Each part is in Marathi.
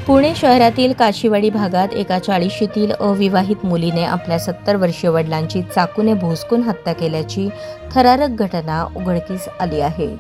पुणे शहरातील काशीवाडी भागात एका 40शीतील अविवाहित मुलीने आपल्या 70 वर्षीय वडिलांची चाकूने भोसकून हत्या केल्याची थरारक घटना उघडकीस आली आहे.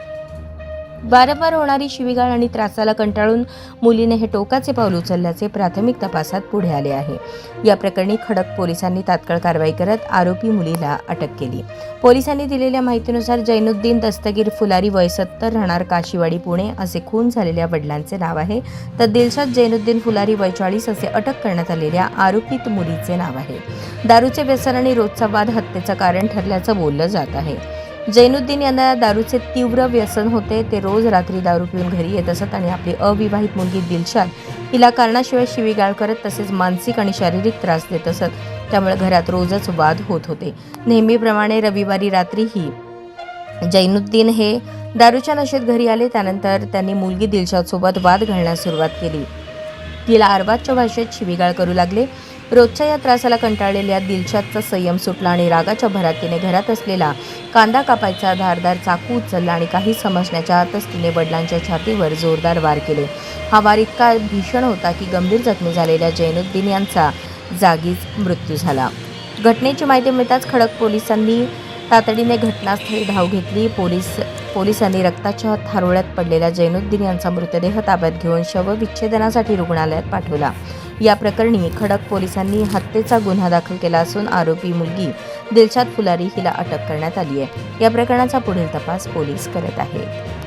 वारंवार होणारी शिवीगाळ आणि त्रासाला कंटाळून मुलीने हे टोकाचे पाऊल उचलल्याचे प्राथमिक तपासात पुढे आले आहे. या प्रकरणी खडक पोलिसांनी तात्काळ कारवाई करत आरोपी मुलीला अटक केली. पोलिसांनी दिलेल्या माहितीनुसार जैनुद्दीन दस्तगीर फुलारी वय 70 राहणार काशीवाडी पुणे असे खून झालेल्या वडिलांचे नाव आहे. तर दिलशाद जैनुद्दीन फुलारी वय 40 असे अटक करण्यात आलेल्या आरोपित मुलीचे नाव आहे. दारूचे व्यसन आणि रोजचा वाद हत्येचं कारण ठरल्याचं बोललं जात आहे. जैनुद्दीन यांना दारूचे तीव्र व्यसन होते. ते रोज रात्री दारू पिऊन घरी येत असत आणि आपली अविवाहित मुलगी दिलशाद हिला कारणाशिवाय शिवीगाळ करत तसेच मानसिक आणि शारीरिक त्रास देत असत. त्यामुळे घरात रोजच वाद होत होते. नेहमीप्रमाणे रविवारी रात्रीही जैनुद्दीन हे दारूच्या नशेत घरी आले. त्यानंतर त्यांनी मुलगी दिलशादसोबत वाद घालण्यास सुरुवात केली. तिला अर्वाच्य भाषेत शिवीगाळ करू लागले. रोजच्या या त्रासाला कंटाळलेल्या दिलशादचा संयम सुटला आणि रागाच्या भरात तिने घरात असलेला कांदा कापायचा धारदार चाकू उचलला आणि काही समजण्याच्या आतच तिने वडिलांच्या छातीवर जोरदार वार केले. हा वार इतका भीषण होता की गंभीर जखमी झालेल्या जैनुद्दीन यांचा जागीच मृत्यू झाला. घटनेची माहिती मिळताच खडक पोलिसांनी तातडीने घटनास्थळी धाव घेतली. पोलिसांनी रक्ताच्या थारोळ्यात पडलेल्या जैनुद्दीन यांचा मृतदेह ताब्यात घेऊन शवविच्छेदनासाठी रुग्णालयात पाठवला. या प्रकरणी खडक पोलिसांनी हत्येचा गुन्हा दाखल केला असून आरोपी मुलगी दिलशाद फुलारी हिला अटक करण्यात आली आहे. या प्रकरणाचा पुढील तपास पोलीस करत आहेत.